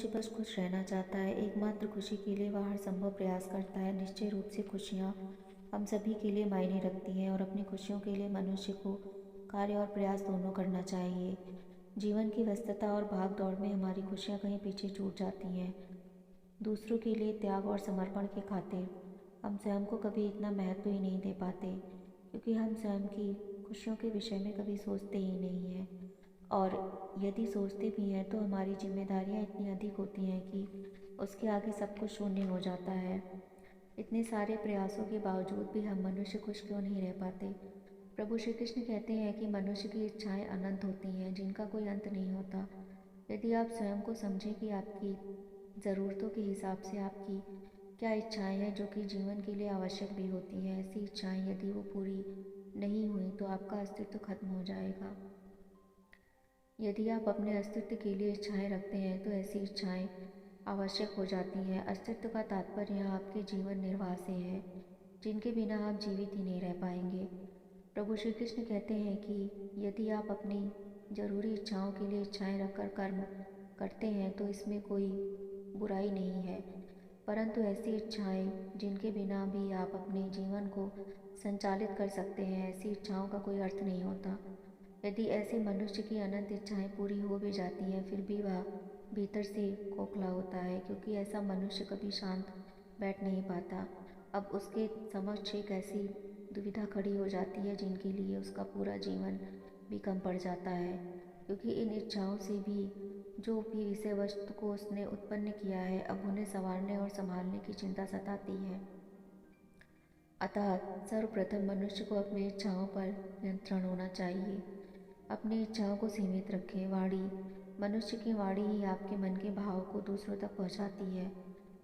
मनुष्य बस खुश रहना चाहता है। एकमात्र खुशी के लिए वह हर संभव प्रयास करता है। निश्चय रूप से खुशियाँ हम सभी के लिए मायने रखती हैं और अपनी खुशियों के लिए मनुष्य को कार्य और प्रयास दोनों करना चाहिए। जीवन की व्यस्तता और भाग दौड़ में हमारी खुशियाँ कहीं पीछे छूट जाती हैं। दूसरों के लिए त्याग और समर्पण के खातिर हम स्वयं को कभी इतना महत्व ही नहीं दे पाते, क्योंकि हम स्वयं की खुशियों के विषय में कभी सोचते ही नहीं हैं। और यदि सोचते भी हैं तो हमारी जिम्मेदारियां इतनी अधिक होती हैं कि उसके आगे सब कुछ शून्य हो जाता है। इतने सारे प्रयासों के बावजूद भी हम मनुष्य खुश क्यों नहीं रह पाते? प्रभु श्री कृष्ण कहते हैं कि मनुष्य की इच्छाएं अनंत होती हैं, जिनका कोई अंत नहीं होता। यदि आप स्वयं को समझें कि आपकी ज़रूरतों के हिसाब से आपकी क्या इच्छाएं हैं जो कि जीवन के लिए आवश्यक भी होती हैं, ऐसी इच्छाएं यदि वो पूरी नहीं हुई तो आपका अस्तित्व खत्म हो जाएगा। यदि आप अपने अस्तित्व के लिए इच्छाएं रखते हैं तो ऐसी इच्छाएं आवश्यक हो जाती हैं। अस्तित्व का तात्पर्य यहाँ आपके जीवन निर्वाह से है, जिनके बिना आप जीवित ही नहीं रह पाएंगे। प्रभु श्री कृष्ण कहते हैं कि यदि आप अपनी जरूरी इच्छाओं के लिए इच्छाएं रखकर कर्म करते हैं तो इसमें कोई बुराई नहीं है, परंतु ऐसी इच्छाएं जिनके बिना भी आप अपने जीवन को संचालित कर सकते हैं, ऐसी इच्छाओं का कोई अर्थ नहीं होता। यदि ऐसे मनुष्य की अनंत इच्छाएं पूरी हो भी जाती हैं फिर भी वह भीतर से खोखला होता है, क्योंकि ऐसा मनुष्य कभी शांत बैठ नहीं पाता। अब उसके समक्ष एक ऐसी दुविधा खड़ी हो जाती है जिनके लिए उसका पूरा जीवन भी कम पड़ जाता है, क्योंकि इन इच्छाओं से भी जो भी विषय वस्तु को उसने उत्पन्न किया है अब उन्हें संवारने और संभालने की चिंता सताती है। अतः सर्वप्रथम मनुष्य को अपनी इच्छाओं पर नियंत्रण होना चाहिए। अपनी इच्छाओं को सीमित रखें। वाणी, मनुष्य की वाणी ही आपके मन के भाव को दूसरों तक पहुंचाती है।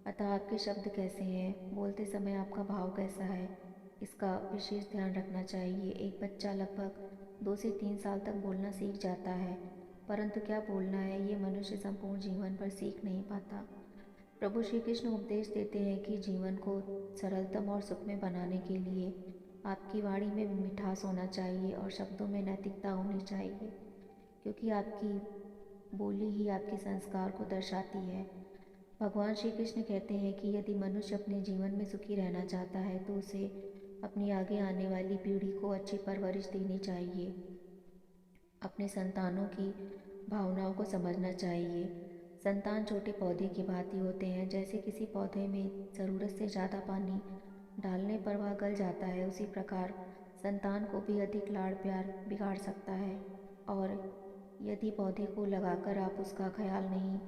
अतः आपके शब्द कैसे हैं, बोलते समय आपका भाव कैसा है, इसका विशेष ध्यान रखना चाहिए। एक बच्चा लगभग 2 से 3 साल तक बोलना सीख जाता है, परंतु क्या बोलना है ये मनुष्य संपूर्ण जीवन भर सीख नहीं पाता। प्रभु श्री कृष्ण उपदेश देते हैं कि जीवन को सरलतम और सुखमय बनाने के लिए आपकी वाणी में मिठास होना चाहिए और शब्दों में नैतिकता होनी चाहिए, क्योंकि आपकी बोली ही आपके संस्कार को दर्शाती है। भगवान श्री कृष्ण कहते हैं कि यदि मनुष्य अपने जीवन में सुखी रहना चाहता है तो उसे अपनी आगे आने वाली पीढ़ी को अच्छी परवरिश देनी चाहिए, अपने संतानों की भावनाओं को समझना चाहिए। संतान छोटे पौधे की भांति होते हैं। जैसे किसी पौधे में ज़रूरत से ज़्यादा पानी डालने पर वह गल जाता है, उसी प्रकार संतान को भी अधिक लाड़ प्यार बिगाड़ सकता है, और यदि पौधे को लगाकर आप उसका ख्याल नहीं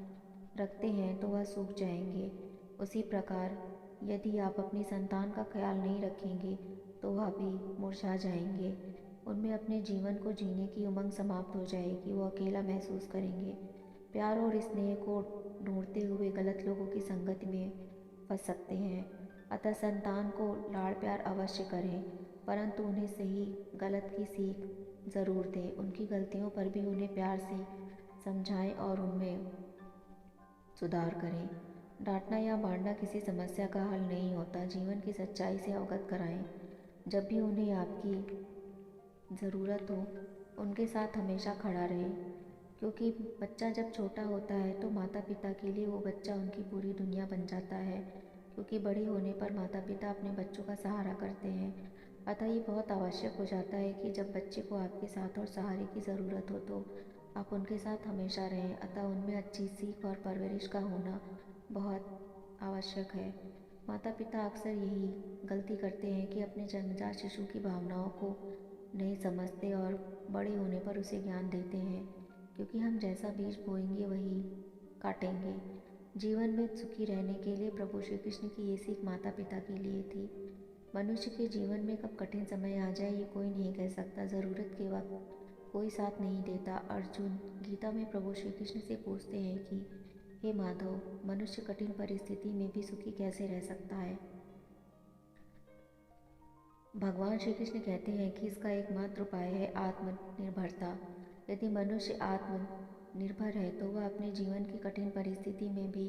रखते हैं तो वह सूख जाएंगे। उसी प्रकार यदि आप अपनी संतान का ख्याल नहीं रखेंगे तो वह भी मुरझा जाएंगे। उनमें अपने जीवन को जीने की उमंग समाप्त हो जाएगी, वो अकेला महसूस करेंगे। प्यार और स्नेह को ढूंढते हुए गलत लोगों की संगति में फंस सकते हैं। अतः संतान को लाड़ प्यार अवश्य करें, परंतु उन्हें सही गलत की सीख ज़रूर दें। उनकी गलतियों पर भी उन्हें प्यार से समझाएं और उनमें सुधार करें। डांटना या मारना किसी समस्या का हल नहीं होता। जीवन की सच्चाई से अवगत कराएं। जब भी उन्हें आपकी ज़रूरत हो उनके साथ हमेशा खड़ा रहें, क्योंकि बच्चा जब छोटा होता है तो माता पिता के लिए वो बच्चा उनकी पूरी दुनिया बन जाता है, क्योंकि बड़े होने पर माता पिता अपने बच्चों का सहारा करते हैं। अतः ये बहुत आवश्यक हो जाता है कि जब बच्चे को आपके साथ और सहारे की ज़रूरत हो तो आप उनके साथ हमेशा रहें। अतः उनमें अच्छी सीख और परवरिश का होना बहुत आवश्यक है। माता पिता अक्सर यही गलती करते हैं कि अपने जन्मजात शिशु की भावनाओं को नहीं समझते और बड़े होने पर उसे ज्ञान देते हैं, क्योंकि हम जैसा बीज बोएंगे वही काटेंगे। जीवन में सुखी रहने के लिए प्रभु श्री कृष्ण की ये सीख माता पिता के लिए थी। मनुष्य के जीवन में कब कठिन समय आ जाए ये कोई नहीं कह सकता। ज़रूरत के वक्त कोई साथ नहीं देता। अर्जुन गीता में प्रभु श्री कृष्ण से पूछते हैं कि हे माधव, मनुष्य कठिन परिस्थिति में भी सुखी कैसे रह सकता है? भगवान श्री कृष्ण कहते हैं कि इसका एकमात्र उपाय है आत्मनिर्भरता। यदि मनुष्य आत्मनिर्भर है तो वह अपने जीवन की कठिन परिस्थिति में भी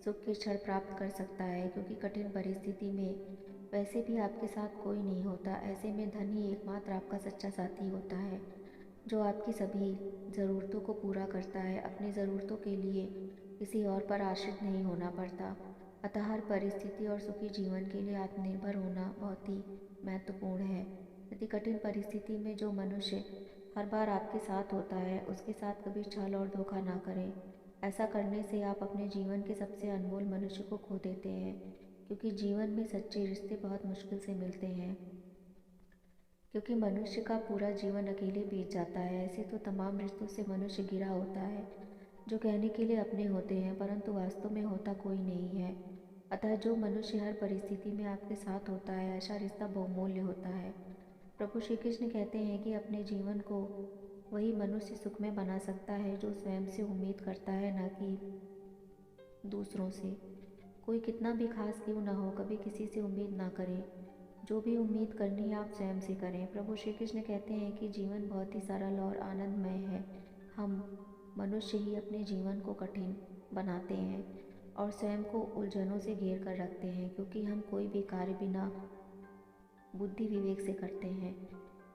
सुख के क्षण प्राप्त कर सकता है, क्योंकि कठिन परिस्थिति में वैसे भी आपके साथ कोई नहीं होता। ऐसे में धन ही एकमात्र आपका सच्चा साथी होता है, जो आपकी सभी ज़रूरतों को पूरा करता है। अपनी ज़रूरतों के लिए किसी और पर आश्रित नहीं होना पड़ता। अतः हर परिस्थिति और सुखी जीवन के लिए आत्मनिर्भर होना बहुत ही महत्वपूर्ण है। यदि कठिन परिस्थिति में जो मनुष्य हर बार आपके साथ होता है, उसके साथ कभी छल और धोखा ना करें। ऐसा करने से आप अपने जीवन के सबसे अनमोल मनुष्य को खो देते हैं, क्योंकि जीवन में सच्चे रिश्ते बहुत मुश्किल से मिलते हैं। क्योंकि मनुष्य का पूरा जीवन अकेले बीत जाता है। ऐसे तो तमाम रिश्तों से मनुष्य घिरा होता है, जो कहने के लिए अपने होते हैं, परंतु वास्तव में होता कोई नहीं है। अतः जो मनुष्य हर परिस्थिति में आपके साथ होता है, ऐसा रिश्ता बहुमूल्य होता है। प्रभु श्री कृष्ण कहते हैं कि अपने जीवन को वही मनुष्य सुख में बना सकता है जो स्वयं से उम्मीद करता है, न कि दूसरों से। कोई कितना भी खास क्यों ना हो, कभी किसी से उम्मीद ना करें। जो भी उम्मीद करनी है आप स्वयं से करें। प्रभु श्री कृष्ण कहते हैं कि जीवन बहुत ही सरल और आनंदमय है। हम मनुष्य ही अपने जीवन को कठिन बनाते हैं और स्वयं को उलझनों से घेर कर रखते हैं, क्योंकि हम कोई भी कार्य बिना बुद्धि विवेक से करते हैं।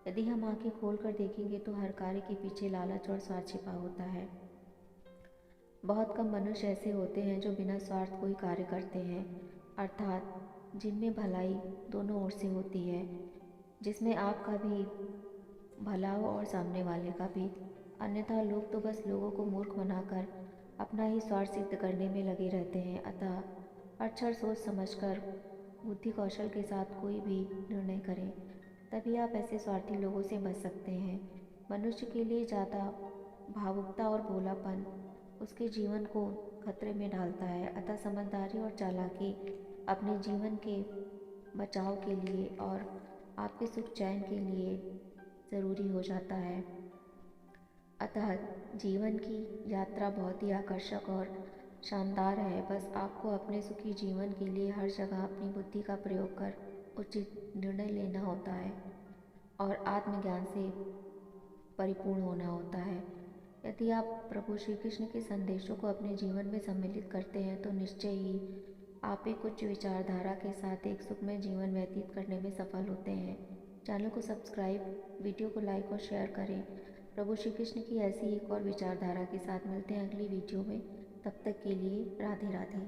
यदि हम आंखें खोल कर देखेंगे तो हर कार्य के पीछे लालच और स्वार्थ छिपा होता है। बहुत कम मनुष्य ऐसे होते हैं जो बिना स्वार्थ कोई कार्य करते हैं, अर्थात जिनमें भलाई दोनों ओर से होती है, जिसमें आपका भी भला हो और सामने वाले का भी। अन्यथा लोग तो बस लोगों को मूर्ख बनाकर अपना ही स्वार्थ सिद्ध करने में लगे रहते हैं। अतः हर क्षण सोच समझकर बुद्धि कौशल के साथ कोई भी निर्णय करें, तभी आप ऐसे स्वार्थी लोगों से बच सकते हैं। मनुष्य के लिए ज़्यादा भावुकता और भोलापन उसके जीवन को खतरे में डालता है। अतः समझदारी और चालाकी अपने जीवन के बचाव के लिए और आपके सुख चैन के लिए ज़रूरी हो जाता है। अतः जीवन की यात्रा बहुत ही आकर्षक और शानदार है। बस आपको अपने सुखी जीवन के लिए हर जगह अपनी बुद्धि का प्रयोग कर उचित निर्णय लेना होता है और आत्मज्ञान से परिपूर्ण होना होता है। यदि आप प्रभु श्री कृष्ण के संदेशों को अपने जीवन में सम्मिलित करते हैं तो निश्चय ही आप एक उच्च विचारधारा के साथ एक सुखमय जीवन व्यतीत करने में सफल होते हैं। चैनल को सब्सक्राइब, वीडियो को लाइक और शेयर करें। प्रभु श्री कृष्ण की ऐसी एक और विचारधारा के साथ मिलते हैं अगली वीडियो में। तब तक के लिए राधे राधे।